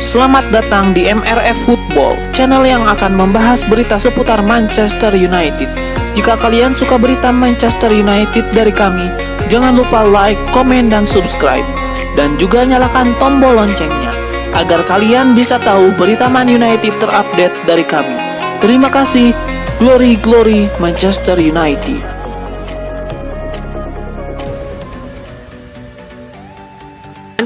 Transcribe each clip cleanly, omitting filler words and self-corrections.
Selamat datang di MRF Football, channel yang akan membahas berita seputar Manchester United. Jika kalian suka berita Manchester United dari kami, jangan lupa like, komen, dan subscribe. Dan juga nyalakan tombol loncengnya, agar kalian bisa tahu berita Man United terupdate dari kami. Terima kasih, Glory Glory Manchester United.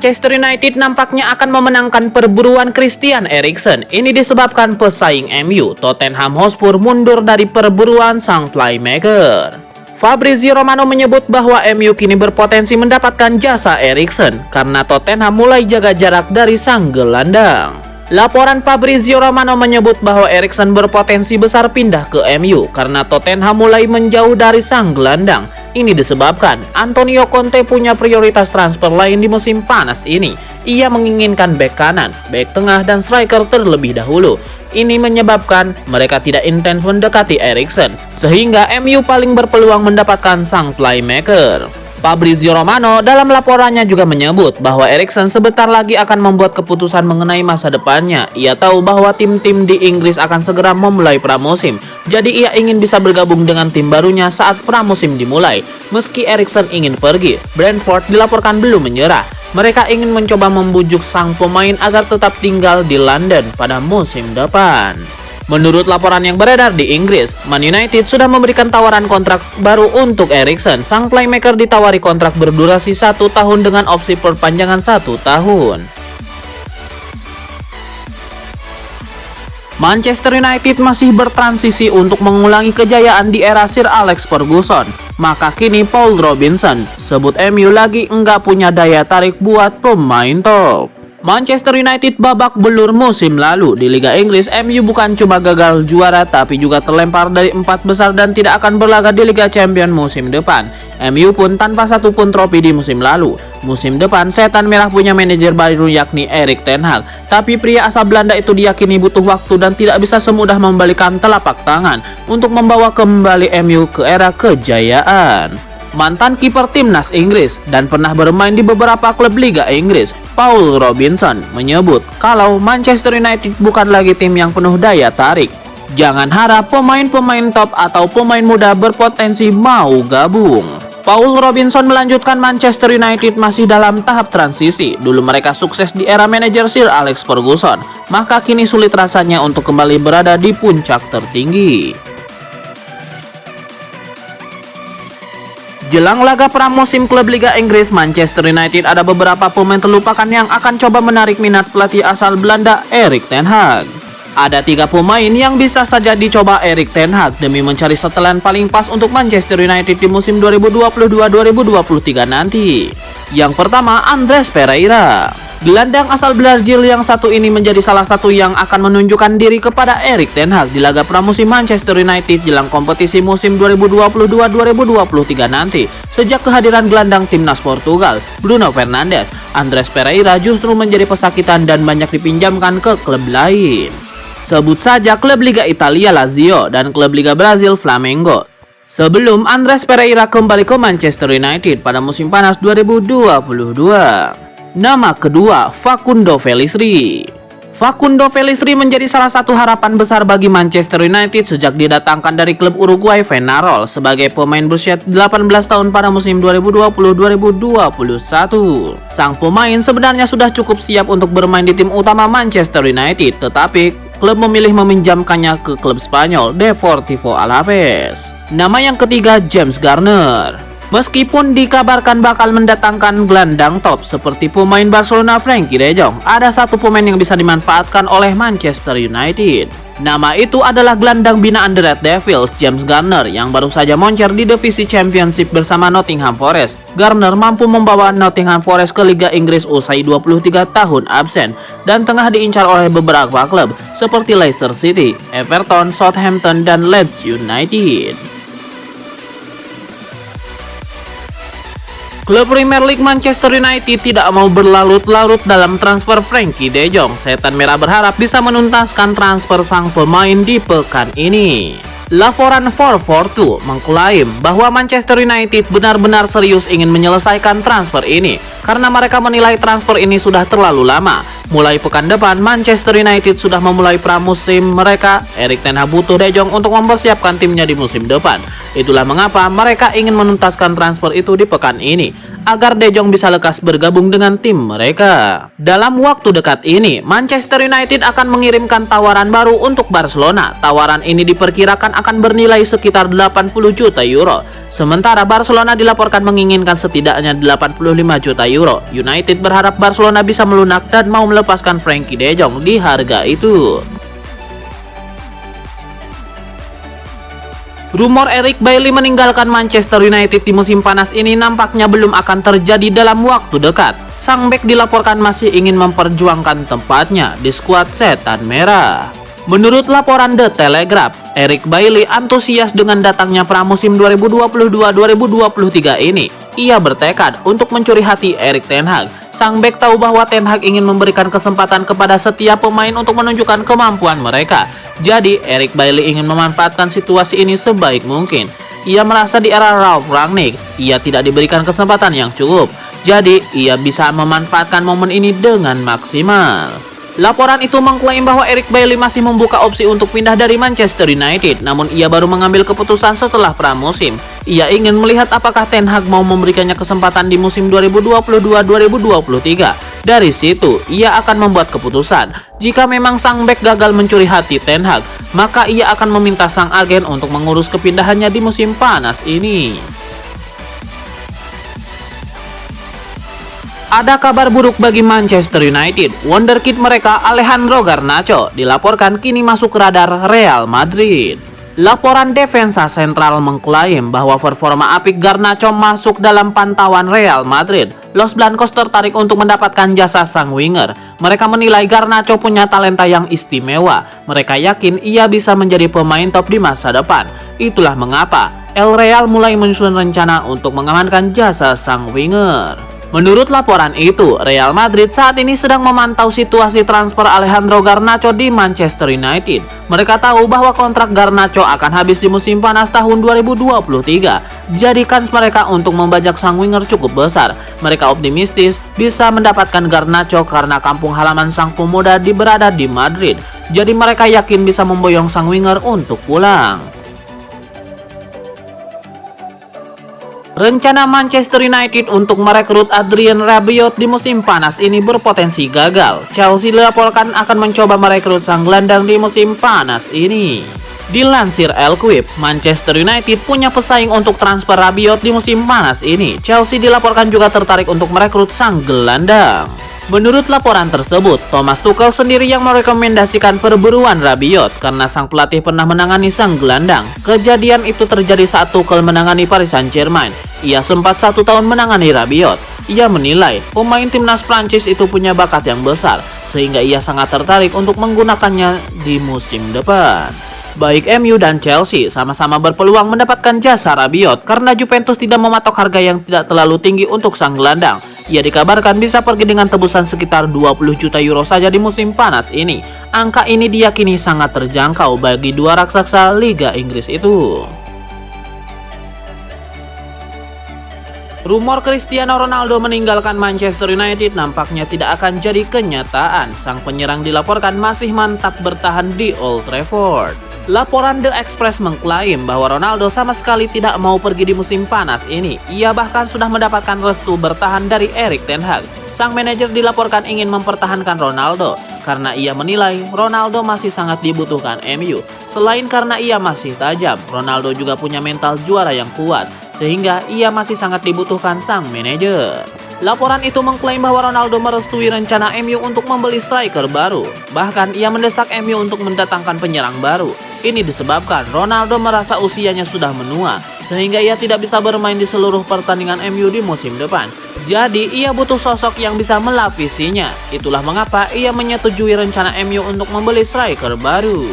Manchester United nampaknya akan memenangkan perburuan Christian Eriksen. Ini disebabkan pesaing MU, Tottenham Hotspur, mundur dari perburuan sang playmaker. Fabrizio Romano menyebut bahwa MU kini berpotensi mendapatkan jasa Eriksen karena Tottenham mulai jaga jarak dari sang gelandang. Laporan Fabrizio Romano menyebut bahwa Eriksen berpotensi besar pindah ke MU karena Tottenham mulai menjauh dari sang gelandang. Ini disebabkan Antonio Conte punya prioritas transfer lain di musim panas ini. Ia menginginkan bek kanan, bek tengah, dan striker terlebih dahulu. Ini menyebabkan mereka tidak intens mendekati Eriksen, sehingga MU paling berpeluang mendapatkan sang playmaker. Fabrizio Romano dalam laporannya juga menyebut bahwa Eriksen sebentar lagi akan membuat keputusan mengenai masa depannya. Ia tahu bahwa tim-tim di Inggris akan segera memulai pramusim, jadi ia ingin bisa bergabung dengan tim barunya saat pramusim dimulai. Meski Eriksen ingin pergi, Brentford dilaporkan belum menyerah. Mereka ingin mencoba membujuk sang pemain agar tetap tinggal di London pada musim depan. Menurut laporan yang beredar di Inggris, Man United sudah memberikan tawaran kontrak baru untuk Eriksen. Sang playmaker ditawari kontrak berdurasi 1 tahun dengan opsi perpanjangan 1 tahun. Manchester United masih bertransisi untuk mengulangi kejayaan di era Sir Alex Ferguson. Maka kini Paul Robinson sebut MU lagi enggak punya daya tarik buat pemain top. Manchester United babak belur musim lalu di Liga Inggris. MU bukan cuma gagal juara tapi juga terlempar dari 4 besar dan tidak akan berlaga di Liga Champions musim depan. MU pun tanpa satupun trofi di musim lalu. Musim depan Setan Merah punya manajer baru yakni Erik ten Hag. Tapi pria asal Belanda itu diyakini butuh waktu dan tidak bisa semudah membalikan telapak tangan untuk membawa kembali MU ke era kejayaan. Mantan kiper timnas Inggris dan pernah bermain di beberapa klub Liga Inggris, Paul Robinson menyebut kalau Manchester United bukan lagi tim yang penuh daya tarik. Jangan harap pemain-pemain top atau pemain muda berpotensi mau gabung. Paul Robinson melanjutkan Manchester United masih dalam tahap transisi. Dulu mereka sukses di era manajer Sir Alex Ferguson, maka kini sulit rasanya untuk kembali berada di puncak tertinggi. Jelang laga pramusim klub Liga Inggris Manchester United, ada beberapa pemain terlupakan yang akan coba menarik minat pelatih asal Belanda Erik ten Hag. Ada 3 pemain yang bisa saja dicoba Erik ten Hag demi mencari setelan paling pas untuk Manchester United di musim 2022-2023 nanti. Yang pertama, Andreas Pereira. Gelandang asal Brazil yang satu ini menjadi salah satu yang akan menunjukkan diri kepada Erik ten Hag di laga pramusim Manchester United jelang kompetisi musim 2022-2023 nanti. Sejak kehadiran gelandang timnas Portugal, Bruno Fernandes, Andreas Pereira justru menjadi pesakitan dan banyak dipinjamkan ke klub lain. Sebut saja klub Liga Italia Lazio dan klub Liga Brazil Flamengo. Sebelum Andreas Pereira kembali ke Manchester United pada musim panas 2022. Nama kedua, Facundo Pellistri. Facundo Pellistri menjadi salah satu harapan besar bagi Manchester United sejak didatangkan dari klub Uruguay Peñarol sebagai pemain berusia 18 tahun pada musim 2020-2021. Sang pemain sebenarnya sudah cukup siap untuk bermain di tim utama Manchester United, tetapi klub memilih meminjamkannya ke klub Spanyol Deportivo Alaves. Nama yang ketiga, James Garner. Meskipun dikabarkan bakal mendatangkan gelandang top seperti pemain Barcelona Frenkie de Jong, ada satu pemain yang bisa dimanfaatkan oleh Manchester United. Nama itu adalah gelandang binaan The Red Devils, James Garner, yang baru saja moncer di divisi Championship bersama Nottingham Forest. Garner mampu membawa Nottingham Forest ke Liga Inggris usai 23 tahun absen dan tengah diincar oleh beberapa klub seperti Leicester City, Everton, Southampton, dan Leeds United. Klub Premier League Manchester United tidak mau berlarut-larut dalam transfer Frenkie de Jong. Setan Merah berharap bisa menuntaskan transfer sang pemain di pekan ini. Laporan 442 mengklaim bahwa Manchester United benar-benar serius ingin menyelesaikan transfer ini karena mereka menilai transfer ini sudah terlalu lama. Mulai pekan depan, Manchester United sudah memulai pramusim mereka. Erik ten Hag butuh De Jong untuk mempersiapkan timnya di musim depan. Itulah mengapa mereka ingin menuntaskan transfer itu di pekan ini, agar De Jong bisa lekas bergabung dengan tim mereka. Dalam waktu dekat ini, Manchester United akan mengirimkan tawaran baru untuk Barcelona. Tawaran ini diperkirakan akan bernilai sekitar 80 juta euro. Sementara Barcelona dilaporkan menginginkan setidaknya 85 juta euro. United berharap Barcelona bisa melunak dan mau melepaskan Frenkie De Jong di harga itu. Rumor Eric Bailly meninggalkan Manchester United di musim panas ini nampaknya belum akan terjadi dalam waktu dekat. Sang bek dilaporkan masih ingin memperjuangkan tempatnya di skuad Setan Merah. Menurut laporan The Telegraph, Eric Bailly antusias dengan datangnya pramusim 2022-2023 ini. Ia bertekad untuk mencuri hati Erik ten Hag. Sang bek tahu bahwa Ten Hag ingin memberikan kesempatan kepada setiap pemain untuk menunjukkan kemampuan mereka. Jadi, Eric Bailly ingin memanfaatkan situasi ini sebaik mungkin. Ia merasa di era Ralf Rangnick, ia tidak diberikan kesempatan yang cukup. Jadi, ia bisa memanfaatkan momen ini dengan maksimal. Laporan itu mengklaim bahwa Eric Bailly masih membuka opsi untuk pindah dari Manchester United, namun ia baru mengambil keputusan setelah pramusim. Ia ingin melihat apakah Ten Hag mau memberikannya kesempatan di musim 2022-2023. Dari situ, ia akan membuat keputusan. Jika memang sang bek gagal mencuri hati Ten Hag, maka ia akan meminta sang agen untuk mengurus kepindahannya di musim panas ini. Ada kabar buruk bagi Manchester United. Wonderkid mereka Alejandro Garnacho dilaporkan kini masuk radar Real Madrid. Laporan Defensa Central mengklaim bahwa performa apik Garnacho masuk dalam pantauan Real Madrid. Los Blancos tertarik untuk mendapatkan jasa sang winger. Mereka menilai Garnacho punya talenta yang istimewa. Mereka yakin ia bisa menjadi pemain top di masa depan. Itulah mengapa El Real mulai menyusun rencana untuk mengamankan jasa sang winger. Menurut laporan itu, Real Madrid saat ini sedang memantau situasi transfer Alejandro Garnacho di Manchester United. Mereka tahu bahwa kontrak Garnacho akan habis di musim panas tahun 2023. Jadi kans mereka untuk membajak sang winger cukup besar. Mereka optimistis bisa mendapatkan Garnacho karena kampung halaman sang pemuda berada di Madrid. Jadi mereka yakin bisa memboyong sang winger untuk pulang. Rencana Manchester United untuk merekrut Adrien Rabiot di musim panas ini berpotensi gagal. Chelsea dilaporkan akan mencoba merekrut sang gelandang di musim panas ini. Dilansir L'Equipe, Manchester United punya pesaing untuk transfer Rabiot di musim panas ini. Chelsea dilaporkan juga tertarik untuk merekrut sang gelandang. Menurut laporan tersebut, Thomas Tuchel sendiri yang merekomendasikan perburuan Rabiot karena sang pelatih pernah menangani sang gelandang. Kejadian itu terjadi saat Tuchel menangani Paris Saint-Germain. Ia sempat 1 tahun menangani Rabiot. Ia menilai pemain timnas Prancis itu punya bakat yang besar, sehingga ia sangat tertarik untuk menggunakannya di musim depan. Baik MU dan Chelsea sama-sama berpeluang mendapatkan jasa Rabiot karena Juventus tidak mematok harga yang tidak terlalu tinggi untuk sang gelandang. Ia dikabarkan bisa pergi dengan tebusan sekitar 20 juta euro saja di musim panas ini. Angka ini diyakini sangat terjangkau bagi dua raksasa Liga Inggris itu. Rumor Cristiano Ronaldo meninggalkan Manchester United nampaknya tidak akan jadi kenyataan. Sang penyerang dilaporkan masih mantap bertahan di Old Trafford. Laporan The Express mengklaim bahwa Ronaldo sama sekali tidak mau pergi di musim panas ini. Ia bahkan sudah mendapatkan restu bertahan dari Erik ten Hag. Sang manajer dilaporkan ingin mempertahankan Ronaldo karena ia menilai Ronaldo masih sangat dibutuhkan MU. Selain karena ia masih tajam, Ronaldo juga punya mental juara yang kuat, sehingga ia masih sangat dibutuhkan sang manajer. Laporan itu mengklaim bahwa Ronaldo merestui rencana MU untuk membeli striker baru. Bahkan ia mendesak MU untuk mendatangkan penyerang baru. Ini disebabkan Ronaldo merasa usianya sudah menua, sehingga ia tidak bisa bermain di seluruh pertandingan MU di musim depan. Jadi ia butuh sosok yang bisa melapisinya. Itulah mengapa ia menyetujui rencana MU untuk membeli striker baru.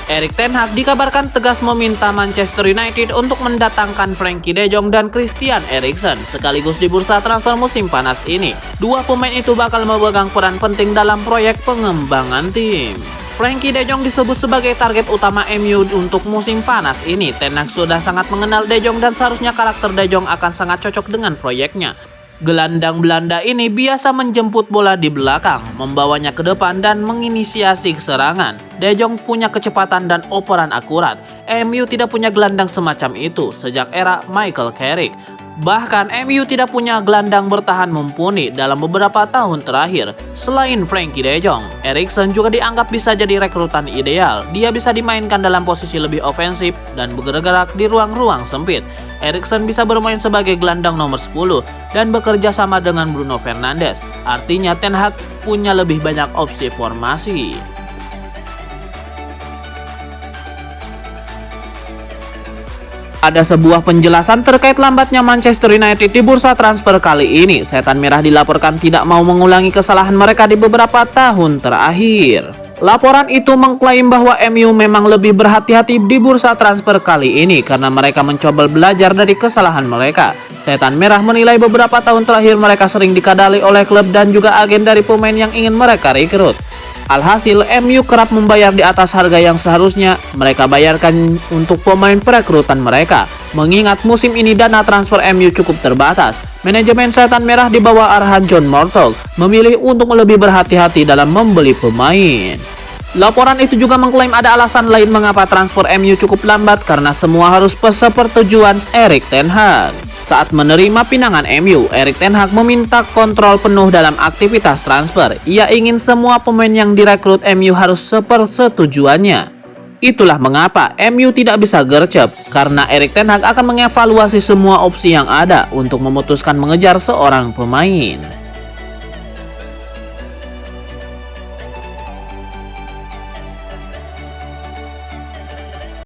Erik ten Hag dikabarkan tegas meminta Manchester United untuk mendatangkan Frenkie De Jong dan Christian Eriksen sekaligus di bursa transfer musim panas ini. Dua pemain itu bakal memegang peran penting dalam proyek pengembangan tim. Frenkie De Jong disebut sebagai target utama MU untuk musim panas ini. Ten Hag sudah sangat mengenal De Jong dan seharusnya karakter De Jong akan sangat cocok dengan proyeknya. Gelandang Belanda ini biasa menjemput bola di belakang, membawanya ke depan dan menginisiasi serangan. De Jong punya kecepatan dan operan akurat. MU tidak punya gelandang semacam itu sejak era Michael Carrick. Bahkan MU tidak punya gelandang bertahan mumpuni dalam beberapa tahun terakhir. Selain Frankie De Jong, Eriksen juga dianggap bisa jadi rekrutan ideal. Dia bisa dimainkan dalam posisi lebih ofensif dan bergerak di ruang-ruang sempit. Eriksen bisa bermain sebagai gelandang nomor 10 dan bekerja sama dengan Bruno Fernandes. Artinya Ten Hag punya lebih banyak opsi formasi. Ada sebuah penjelasan terkait lambatnya Manchester United di bursa transfer kali ini. Setan Merah dilaporkan tidak mau mengulangi kesalahan mereka di beberapa tahun terakhir. Laporan itu mengklaim bahwa MU memang lebih berhati-hati di bursa transfer kali ini karena mereka mencoba belajar dari kesalahan mereka. Setan Merah menilai beberapa tahun terakhir mereka sering dikadali oleh klub dan juga agen dari pemain yang ingin mereka rekrut. Alhasil, MU kerap membayar di atas harga yang seharusnya mereka bayarkan untuk pemain perekrutan mereka. Mengingat musim ini dana transfer MU cukup terbatas, manajemen Setan Merah di bawah arahan John Murtough memilih untuk lebih berhati-hati dalam membeli pemain. Laporan itu juga mengklaim ada alasan lain mengapa transfer MU cukup lambat karena semua harus sepertujuan Erik ten Hag. Saat menerima pinangan MU, Erik ten Hag meminta kontrol penuh dalam aktivitas transfer. Ia ingin semua pemain yang direkrut MU harus sepersetujuannya. Itulah mengapa MU tidak bisa gercep, karena Erik ten Hag akan mengevaluasi semua opsi yang ada untuk memutuskan mengejar seorang pemain.